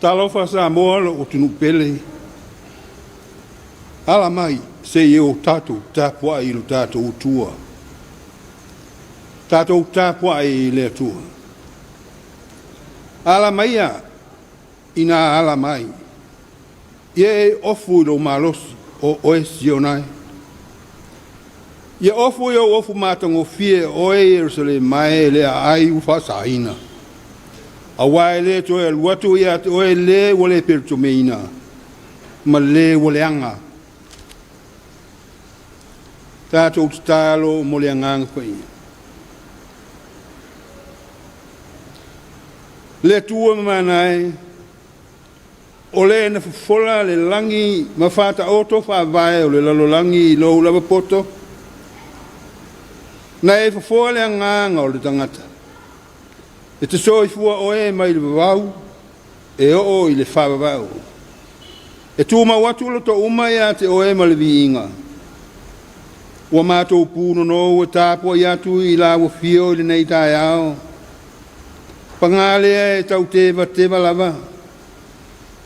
Talofa Samoa o tunu pele. Ala mai se o tatu tapua i lo tatu utua. Tatu tapua i le tua. Ala mai a ina ala mai. Ye ofu do malos o oesionai. Ye ofu yo ofu matango fie o Jerusalem mai le ai ufasaina. Awai le to el watu ya to le wole pertumeina. Ma le wole anga. Tato stalo mole anga pai. Le tua manai o le na fola le langi mafata auto fa vai o le lalolangi lo lava poto. Na e fola le anga o le tangata. E te soi fua o e mai le wau, e o i le whawa wau. E tū ma watu lo to umai a te o e ma le vi inga. Ua mātou pūno no ua tāpua i atu i la ua fio i le nei tai ao. Pangale e tau teva lava.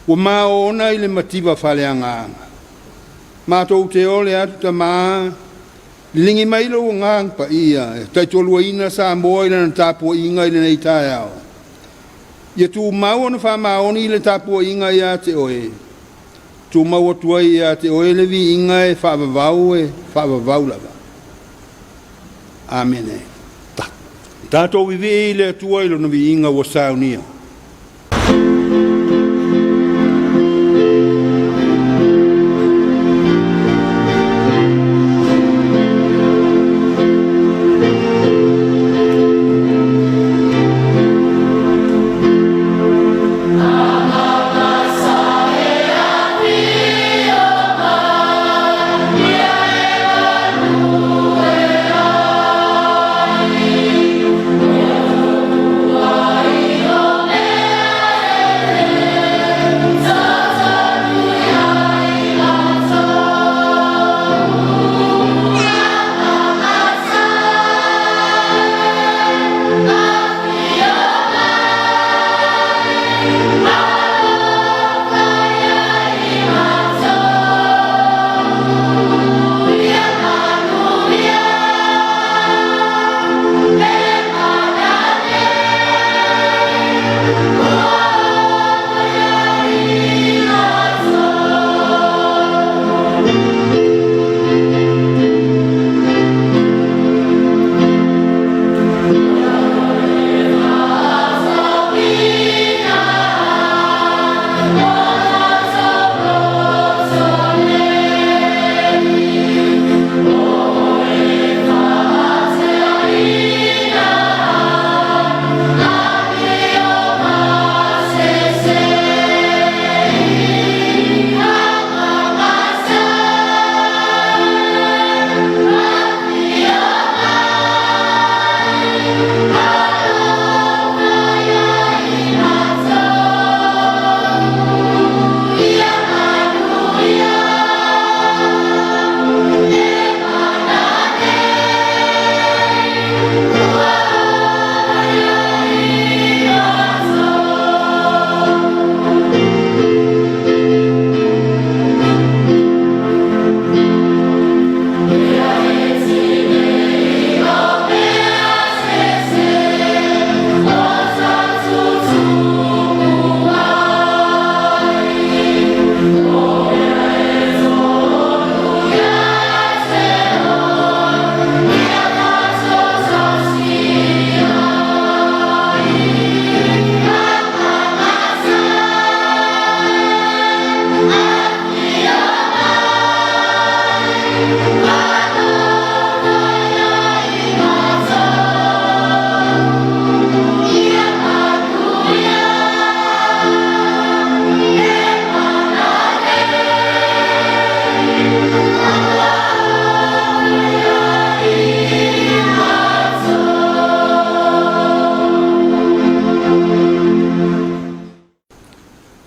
Ua mā ona i le mativa whale anga. Mātou te ole atu ta mā, Lingi mai lo ngang pa ia, tai tolua ina sa moa ina na tapu inga ina nei tae ao. Ia tu mau ana wha maoni le tapu inga ia te oe. Tu mau atua ia te oe le vi inga e whaavavau lava. Amen e. Tātou vivi le atua ilo na vi inga wa saunia.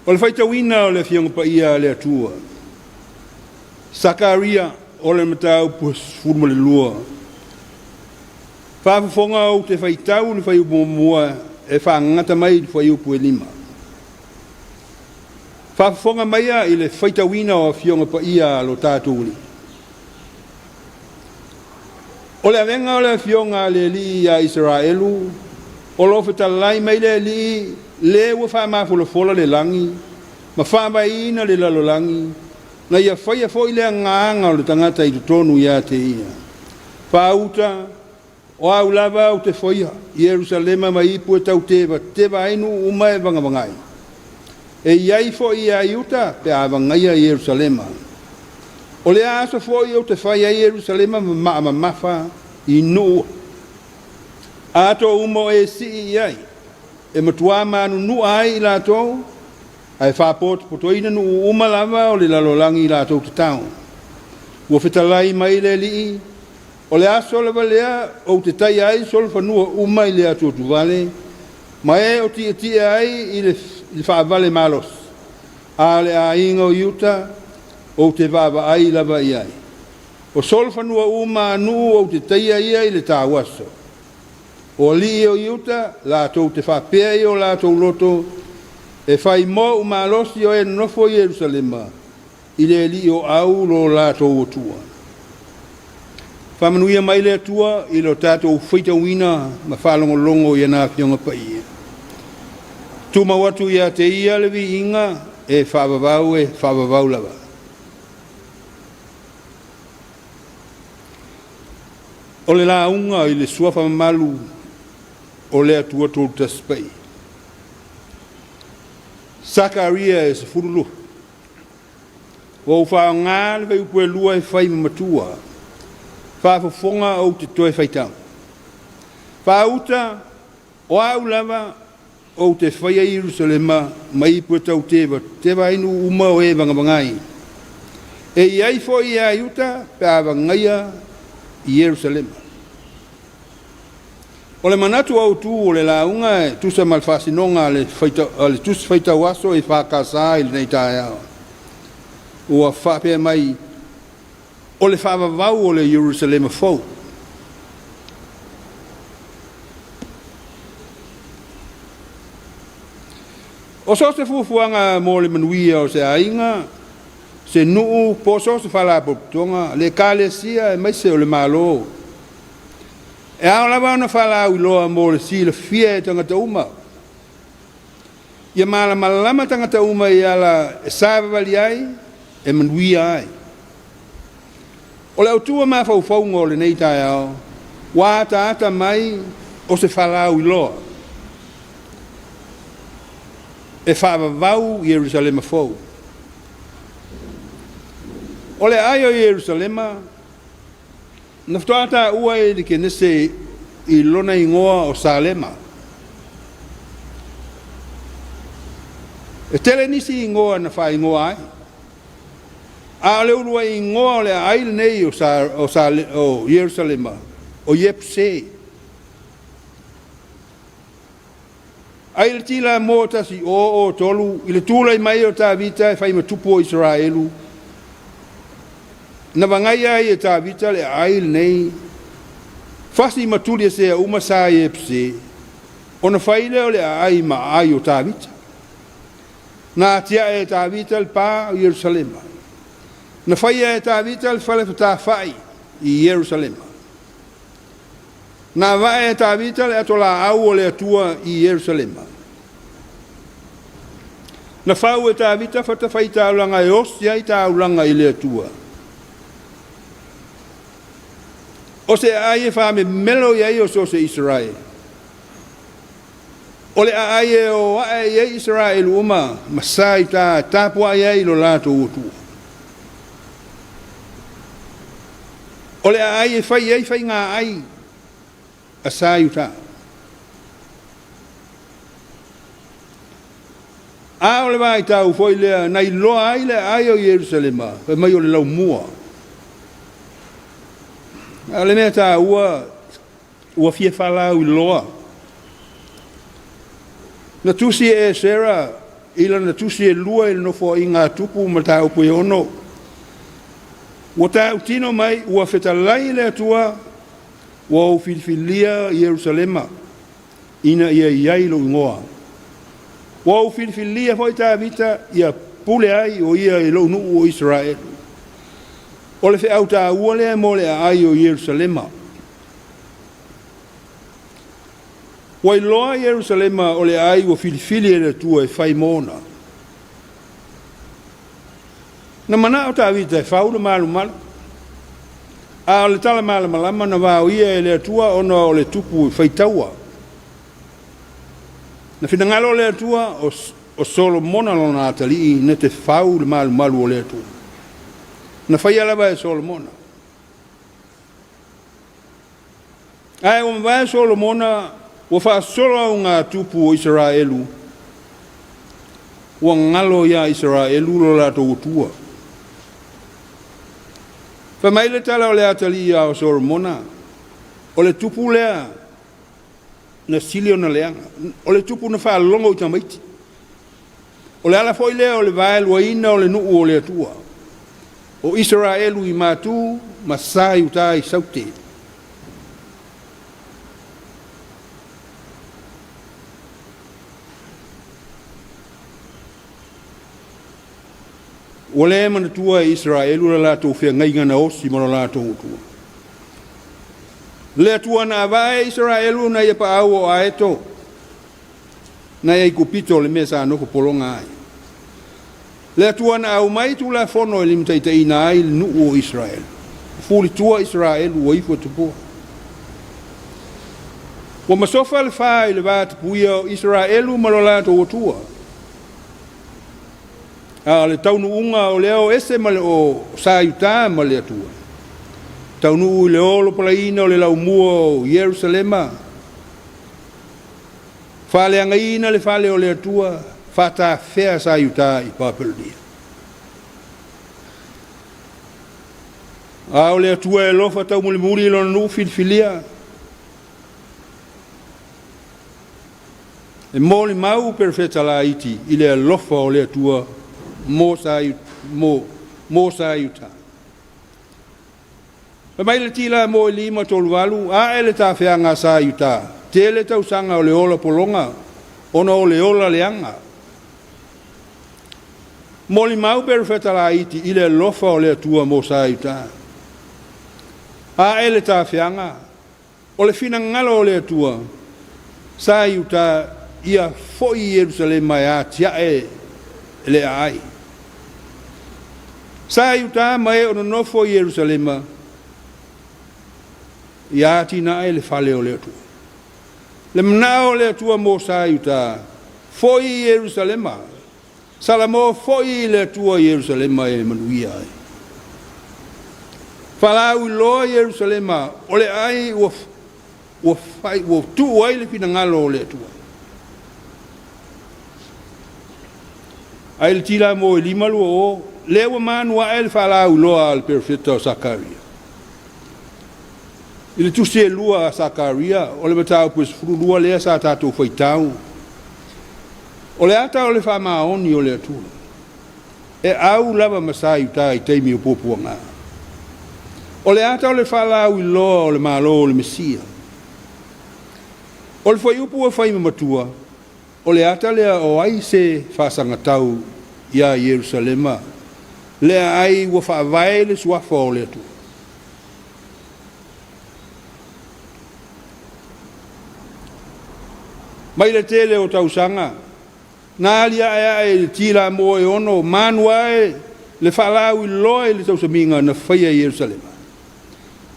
O le whaitawina o le fionga pa ia le atua. Sakaria o le matau pus furma le lua. Whaafafonga o te whaitau le whaiupu mua e whaangata mai le whaiupu e lima. Whaafafonga maia i le whaitawina o fionga pa ia lo tātuli. O le avenga o le fionga le li a Israelu, o lo whetalai mai le li le ua wha mafulafola le langi, ma wha mai ina le lalolangi, na ia whaia fo i le nganga o le tangata i tutonu ia te ia. Wha uta, o au lava o te whaia, Yerusalema mai ipu e tau teva ainu uma e vangavangai. E iai fo i a iuta pe a vangai a Yerusalema. O le asa fo i o te whaia Yerusalema ma mafa i nua. Ato umo e si iai. E matua manu nu ai la to ai fa pot potoina nu uma lava o le lalolangi la to tau o fetalai mai le li o le aso le valea o te tai ai sol fa nu uma le to tu vale mai o ti ai il fa vale malos ale a ingo yuta o te vava ai lava ai o sol fa nu uma nu o te tai ai le tawaso o li o yuta la to te fa pe o la to loto e fai mo uma losi o e no fo Yerusalema ile li o au lo la to tua Whamanuia mai le atua I lo tātou whaita wina ma whalongolongo I ana whionga pa ia. Tuma watu ia te ia lewi inga e whavavau lava. O le la unga I le suafa malu o le atua tolu taspai. Sakaria e se furulu. O wha ngā le vei ue lua e whai matua. Wha fonga o te toe whaitau. Wha uta o au lava o te whai a Jerusalema mai pua tau tewa. Tewa inu uma o e vangavangai. E iai fo I a iuta pe a vangaia I Jerusalema. O le manatu au tu o le launga e tusa malfasinonga le tusa whaita waso e whakasa I le nei tae au. Ua whapea mai o le whavavau o le Jerusalema fau. O so se fufuanga mo le manuia o se ainga, se nuu po so se whala apotonga, le kalesia e mai se o le malo. E ao lava ona whala au loa mo le si le fia e tangata uma. Ia malama tangata uma I ala e sāvavali ai, e manuia ai. O le autua ma faufaunga o le nei tae ao, wā taata mai o se whala au loa. E whaavavau Jerusalema fau. O le ai o Jerusalema, na whtoata ua e di ke nese I lona ingoa o Salema. E tele nisi ingoa na wha ingoa ai. A le urua ingoa o le ai nei o Jerusalema, o Jepse. Ai le tila mo tasi o tolu, I le tūlai mai o tā vita e whai matupu o Israelu. Na wangai ai e tā vita le ai nei, whasi matuli se a umasa e pse, o na whai leo le ai ma ai o tā vita. Na atia e tā vita le pā o Jerusalema. Na whai e tā vita le whale whata whai I Jerusalema. Na vae e tā vita le atola au o le atua I Jerusalema. Na whau e tā vita whata whai tāulanga e osi ai tāulanga I le atua. O se ai e whame melo iai o so se Israel. O le ai e o ae iai Israel uma masai tā tāpua iai lo lato utua. O le ai e whai iai whai ngā ai a sāiuta. A o le vai tau foi lea, nei loa ai le ai o Jerusalema, pe mai o le lau mua. A le mea tā ua fia whalau I loa. Na tusi e sera, ila na tusi e lua I nofo I ngā tupu ma tā upu e ono. Ua tā utino mai, ua whetalai le atua, ua o filifilia Jerusalema, ina ia iai lo ingoa. Ua o filifilia foi tā vita, ia pule ai o ia I lo nuu o Israel. O le wheau tā ua lea mo le ai o Jerusalema. Ua I loa Jerusalema o le ai o filifili e le tua e whai mona. Na mana o tā vita e whau le malu malu. A o le tala malama na wau ia e le atua ona o le tupu whai taua. Na whingalo le atua o Solomona lona atali ne te whau le malu o le atua. Na whai alawa e Solomona. Ai o mwai Solomona ua whaasora o ngā tupu o Israelu. Ua ngalo ia Israelu lo la tō tua. Whamaile tala o le atali ia o Solomona. O le tupu lea na sili o na leanga. O le tupu na whaalongo I tamaiti. O le ala foi lea o le vael wa ina o le nuu o le atua. O Israelu I mātū masai utai saute. O le mana tua Israelu la tō whea ngai ngana osi mana la tō tua. Le atua na vai Israelu na ia pa au o aeto. Na ia kupito le mesa no ko polonga ai. Le atua na au mai tu la fono le mtaita ina ai nu o Israel. Fuli tua Israel o ifo tupo. Wa masofa le fa le vat puia Israelu malola to tua. Le taunu unga o leo ese male o sayuta male atua. Taunu le olo palaina o le laumua o Yerusalema. Fale angaina le fale o le atua. Fata fea sayuta i papeldia. O le atua e lofa tau muli lona nu filfilia. E moli mau perfeta la iti i le lofa o le atua mo sayuta. Pa mai le tila mo lima tolualu, a ele ta feanga sayuta. Tele tau sanga o le ola polonga, ona o le ola leanga. Moli mau perfeta la iti i le lofa o le atua mo sayuta. A ele ta feanga, o le fina ngalo o le atua, sayuta ia foi Yerusalem mai a tia e le ai. Sayuta mai o no foi Yerusalem ia tina e le fale o le atua. Le mnao le atua mo sayuta foi Yerusalem. Salamo foi le atua Yerusalem e manuia ai. Falau lo Yerusalem o le ai o fai o tu ai le pinangalo o le atua. Ai le tila mo lima lu o lewa manua el falau lo al perfetto Sakaria. Ile tu se lua Sakaria o le batau pues fru lua le sa tatu foi tau. O le ata o le fa maoni o le atua. E au lava masai tai teimi o popuanga. O le ata o le falau lo o le malo o le mesia. O le foi upu o fai matua. O le ata lea o ai se whasangatau ia Yerusalema. Lea ai ua whaavai le suafa o le atu. Mai le tele o tausanga. Nā lia e le tila mo e ono. Manua e le whalau i loe le tausaminga na whaia Yerusalema.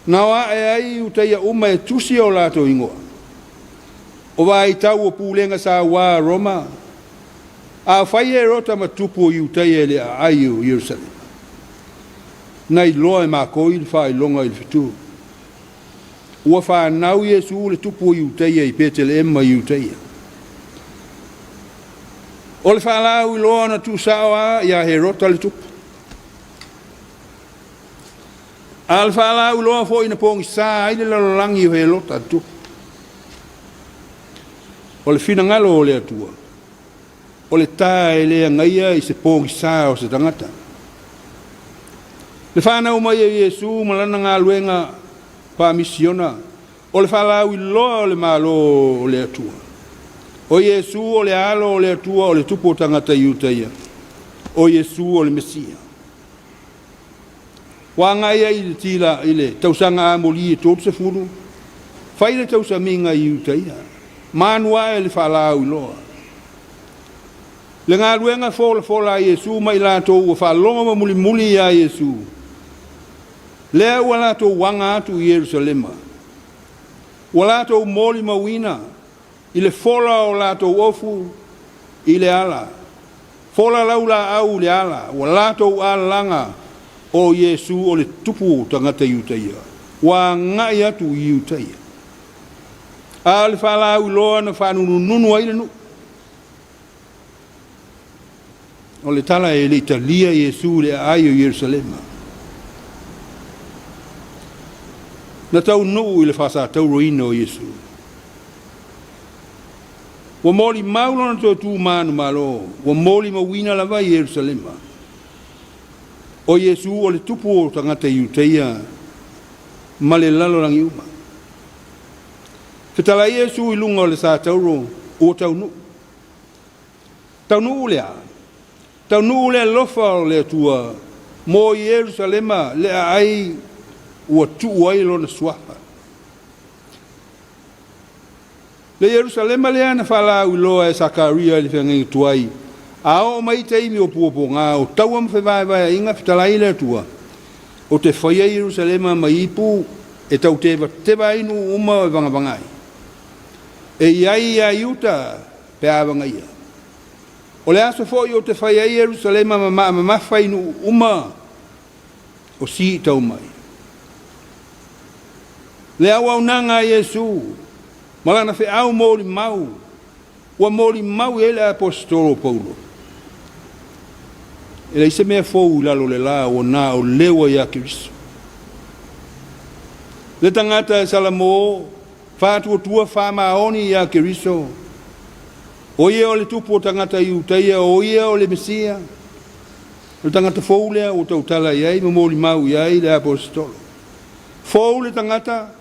Nawa e ai utaia uma e tusi o lato ingoa. O vai tau o pulenga sa wa Roma. A fai e rota matupu o iutai ele a aiu Yerusalem. Nai loa e mako il fai longa il fitu. Ua fa nau Yesu le tupu o iutai i petele emma iutai. O le fa lau i loa na tu sawa ia he rota le tupu. Al fa lau i loa fo ina pongi sa aile lalolangi o he rota tupu. O le fina ngalo o le atua. O le tae le angaia i se pongi sa o se tangata. Le whanau mai e Yesu malana ngā luenga pa misiona. O le whalau i loa o le malo o le atua. O Yesu o le alo o le atua o le tupo tangata iutaia. O Yesu o le Mesia. Wa ngaia i le tila i le tausanga amoli e tōtu se furu. Whai le tausaminga iutaia. Manua e le whalau i loa. Le ngā ruenga fola a Yesu mai lātou ua whalonga ma muli a Yesu. Lea ua lātou wanga atu i Yerusalema. Ua lātou moli mawina. I le fola o lātou ofu i le ala. Fola laula au le ala. Ua lātou alanga o Yesu o le tupu tangata iutaia. Ua ngai atu i iutaia. A le whalau loa na whanunu ai le nu. O le tala e le Italia Yesu le ai o Yerusalema. Na tau nuu i le whasa tau roina o Yesu. Wa moli maulona to tu manu malo. Wa moli mawina lava i Yerusalema. O Yesu o le tupu o tangata iuteia. Ma le lalo rangi uma. Fetala Yesu i lunga o le sa tauro o tau nu. Tau nu lea. Tau nu lea lofa o le tua. Mo Yerusalema le ai ua tu ai lona suapa. Le Yerusalema le ana fala uloa e Sakaria le fengi tuai. Ao mai teimi o puopo ngā o tau am whewai inga fitalai le tua. O te whaia Yerusalema mai ipu e tau te inu uma e vangavangai. E iai a iuta pe avangaia. O le aso foi o te whaia Yerusalema ma inu uma o si tau mai. Le awa unanga Yesu, malana fe au mori mau, ua mori mau ele apostolo Paulo. Ele ise mea fou lalo le la o na o lewa ya Kiriso. Le tangata salamo, fatu tua fama oni ya Kiriso. Oye o le tupu o tangata iutaia, oye o le Mesia. Le tangata fou lea o tautala iai, mori mau iai le apostolo. Fou le tangata,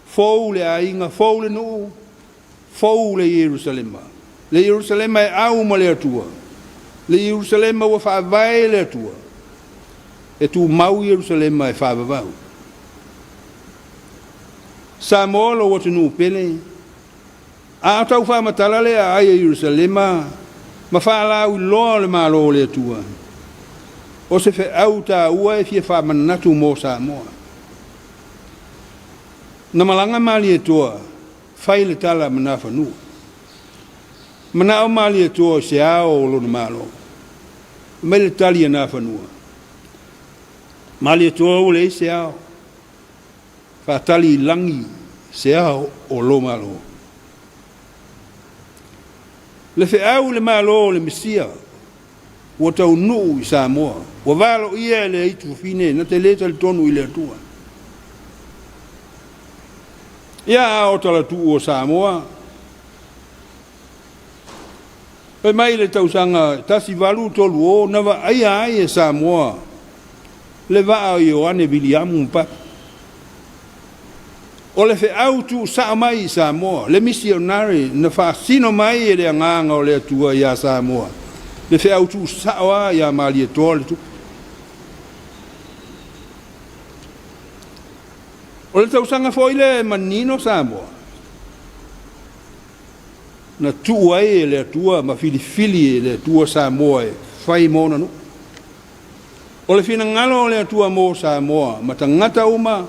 fou le ainga, fou le nuu, fou le Yerusalema. Le Yerusalema e au ma le atua. Le Yerusalema wa whaavai le atua. E tu mau Yerusalema e whaavavau. Sa moalo o te nuu pele. A tau whaamatala le a aia Yerusalema, ma whaalau loa le malo le atua. O se fe au ta ua e fia whaamanatu mo sa moa. Na malanga mali e toa, whai le tala mana whanua. Mana o mali e toa se ao o lona malo. Mai le tali e na whanua. Mali e toa o le se ao. Whaatali langi se ao o lo malo. Le fe au le malo le Mesia. Ua tau nuu i Samoa. Ua valo ia le itu fine na te leta le tonu i le atua. Ia o tala tu o Samoa. Pe mai le tausanga tasi valu tolu o nawa ai e Samoa. Le va o Ioane Viliamu mpa. O le fe au tu sa mai Samoa. Le misionari na fa sino mai e le anganga o le atua ia Samoa. Le fe au tu sa wa ia mali e tole tu. O le tausanga foi le manino Samoa. Na tu ai le tua ma fili le tua Samoa e fai mona no. O le fina ngalo le tua mo Samoa ma tangata uma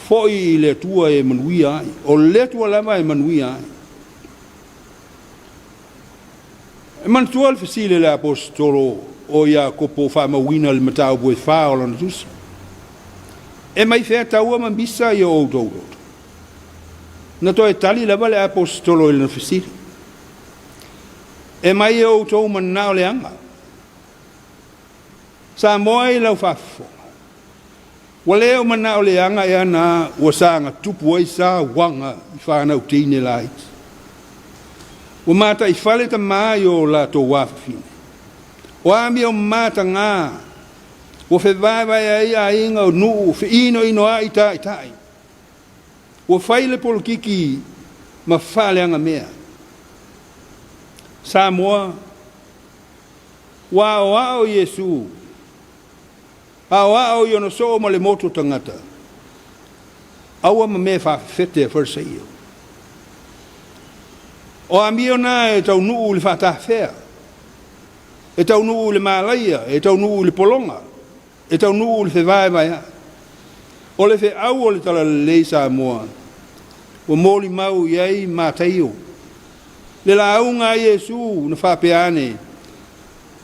foi le tua e manuia ai. O le tua lama e manuia ai. E man tua le fasile le apostolo o ia kopo fa mawina le matau boi fa o lana tusi. E mai fea taua ma bisa i o outou. Na toi tali lava le apostolo i lana fasile. E mai i o outou manao le anga. Sa moa i lau fafo. Wa leo manao le anga e ana ua saanga tupu ai sa wanga i whanau teine laiti. Ua mata i fale ta mai o la to wafine. O ami o mata ngā. Ua fe vai ai a inga o nuu, fe ino a itai. Ua faile polo kiki ma fale anga mea. Samoa. Wao Yesu. Wao yono so ma le moto tangata. Aua ma me fa fete farsa iyo. O amio na e tau nuu le whata whea. E tau nuu le malaia, e tau nuu le polonga. E tau nuu le whewai mai. O le whe au o le tala le lei Samoa. O mōli mau iai mātaio. Le la au ngā Yesu na whapeane.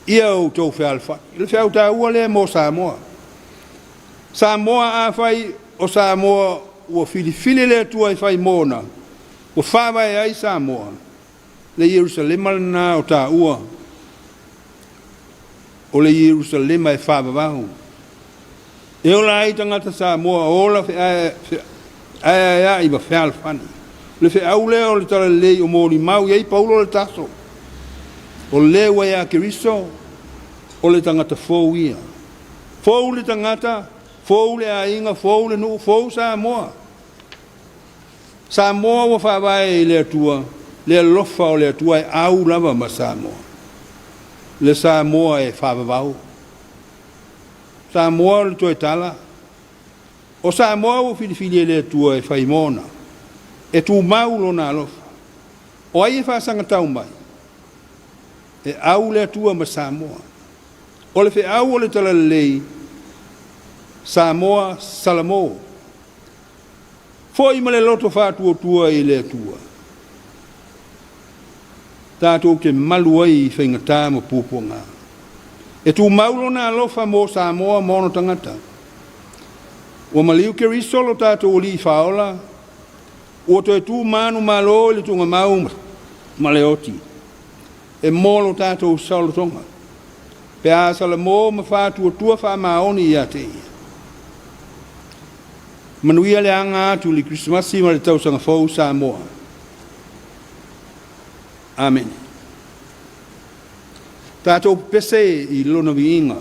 Ia o tau whealwha. Le wheau tā ua le mō Samoa. Samoa a whai o Samoa ua fili le tua i whai mōna. O whawai ai Samoa. Le Yerusalema na o tā ua. O le Yerusalema e whawavahu. E o la ai tangata Samoa, o la ai i ma whealwhani. Le whe au leo le tala lei o mōri mau, iei paulo le taso. O le wai a Kiriso, o le tangata fōu ia. Fōu le tangata, fōu le a inga, fōu le nuu, fōu Samoa. Samoa wa whawai le atua, le alofa o le atua e au lava ma Samoa. Le Samoa e whawavau. Samoa le toi tala. O Samoa o filifili le atua e whaimona. e tu maulo na alofa. O ai e whaasanga tau mai. E au le atua ma Samoa. O le au o le tala lei Samoa Salamo. Foi ma le loto whātua tua i le atua. Tātou ke malu ai i whaingatā ma pūponga. E tu maulo na alofa mo Samoa mono tangata. O maliu ke risolo tātou li whaola. O to e tu manu malo le tunga mau ma le oti. E molo tātou saulo tonga. Pe a Salamo ma whātua tua wha maoni i a te ia. Manuia le anga atu li Krismasi ma le tausanga fau Samoa. Amen. Tātou pese i lona viinga.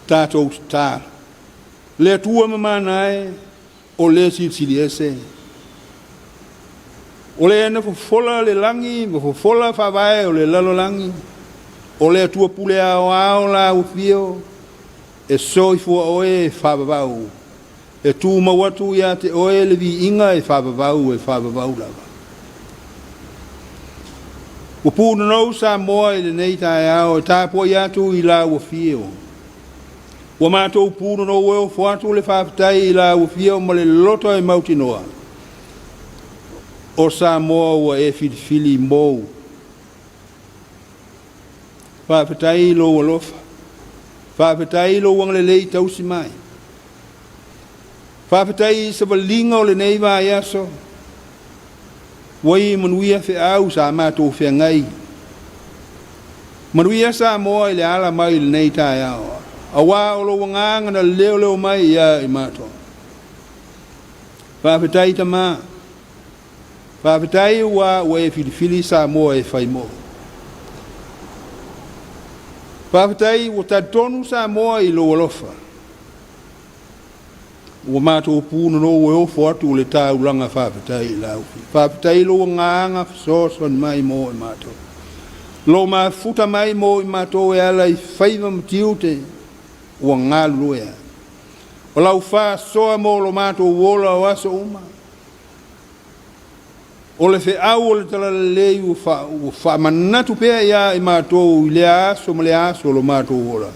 Tātou tā. Le tua mamanae o le sili ese. O le ena fofola le langi, mo fofola whawae o le lalo langi. O le tua pule ao la ufio. E soi fua oe e whabawau. E tū mawatu ia te oe le vi inga e whabawau lava. O pūna nou sa moa i le nei tae ao e tāpua ia tu i la ufio. Wa mātou pūno no weo fuatu le whaapitai i la ufia ma le loto e whaapetai lo alofa. Whaapetai lo wang le lei tausi mai. Whaapetai sa walinga o le nei wa iaso. Wai manuia fe au sa mātou fe ngai. Manuia sa moa i le ala mai le nei tai au. Awa o lo wanganga na leo mai ia i mātou. Whaapetai ta maa. Whaapetai wa e filifili sa moa e whai moa. Whaapetai wa tatonu sa moa i lo alofa. Wa mātou pūna no e ofo atu le tāu langa whaapetai lau. Whaapetai lo nganga soson mai moa i mātou. Lo ma futa mai moa i mātou e ala i whaiva matiu te ua ngalu ea. O lau wha soa mo lo mātou wola o aso uma. O le fe au o le tala lei u wha manatu pea ia i mātou i le aso ma le aso lo mātou wola.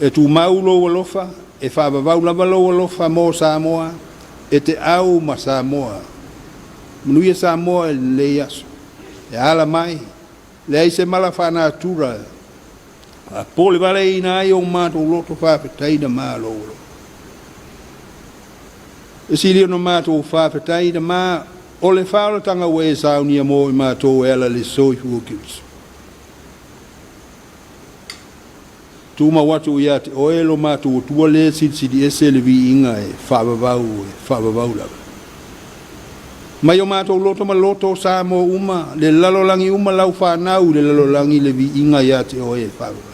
E tu mau lo alofa, e wha babau lava lo alofa mo Samoa, e te au ma Samoa. Manuia Samoa e le aso. E ala mai, le aise mala whanatura. A pole vale ina ai o mātou loto whaapetai na mā lolo. E sili ono mātou whaapetai na mā o le whaalatanga we saunia mo i mātou e ala le soifu o kiris. Tūma watu ia te oelo mātou o tua le sidi ese le vi inga e whaabavau lava. Mai o mātou loto ma loto sa mo uma, le lalolangi uma lau whanau le lalolangi le vi inga ia te oe whaabavau.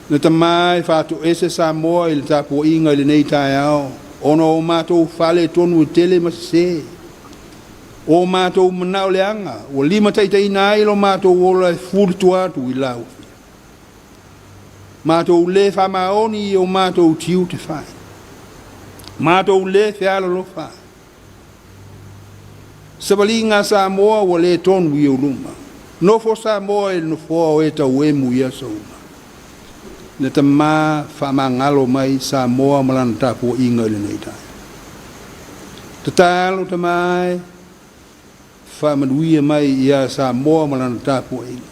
Na ta mai whātu ese sa moa i le tapo inga i le nei tai ao. Ono o mātou whale tonu e tele masase. O mātou manao le anga. O lima taitai nai lo mātou ola e furtu atu i lau. Mātou le whamaoni i o mātou tiu te whai. Mātou le whialo lo whai. Sabali ngā sa moa o le tonu i o luma. Nofo sa moa e nofo o e tau e mu ia sa uma. Ne ta mā whamangalo mai sa moa malana tapu inga i le nei tai. Ta talo ta mai whamanuia mai ia sa moa malana tapu inga.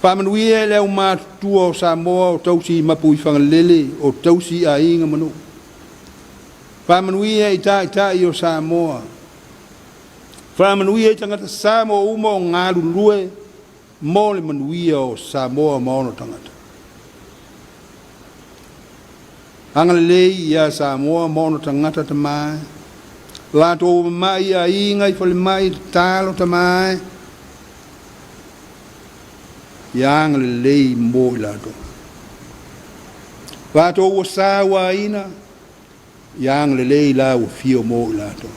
Whamanuia leo mātua o sa moa o tausi mapu i whangalele o tausi a inga manu. Whamanuia i tai o sa moa. Whamanuia i tangata sa moa uma o ngāru lue mo le manuia o Samoa maono tangata. Angale lei ia Samoa maono tangata tamai. Lato mai a inga i fale mai talo tamai. Ia angale lei mo i lato. Lato o sawa ina. Ia angale lei la o fio mo i lato.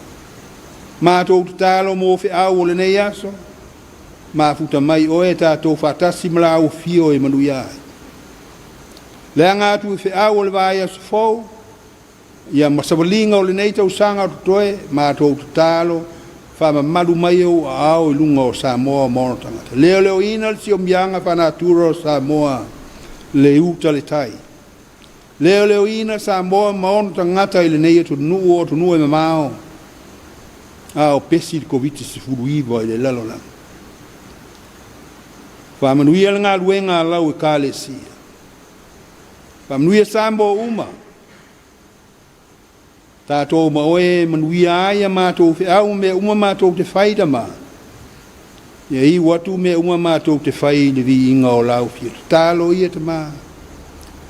Mato talo mo fe au le nei aso. Ma futa mai o e tātou whatasi mala o fio e manuia. Lea ngātu e whi au le vai aso fau. Ia masawalinga o le nei tau sanga o tutoe. Ma tau talo. Whama malu mai o au i lunga o Samoa mono tangata. Leo ina si o mianga whanatura o Samoa le uta le tai. Leo ina Samoa mono tangata i le nei tu nuo tu nuo e mamao. A o pesi di koviti si furu iwa i le lalo lang. Whamanuia ngā luenga lau e kāle sia. Whamanuia sambo uma. Tātou maoe manuia aia mātou whi au me uma mātou te whaida mā. Ia i watu me uma mātou te whai le vi inga o lau fia. Tālo ia te mā.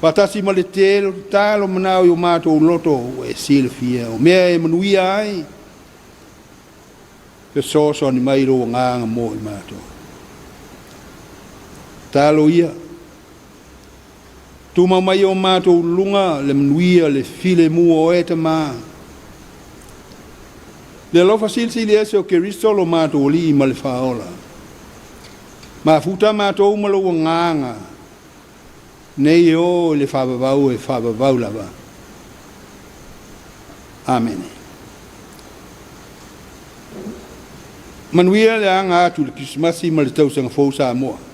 Watasi ma le telo, tālo manao i o mātou loto o e sile fia. O mea e manuia ai. Pe soso ni mairo o nganga mo i mātou. Talo ia. Tuma mai o mātou lunga le manuia le file mua o e te mā. Le lofa silsili ese o keristo lo mātou li ma le whaola. Ma futa mātou malo o nganga. Nei o le whababau e whababau lava. Amen. Manuia le anga atu le Krismasi ma le tausanga fau Samoa.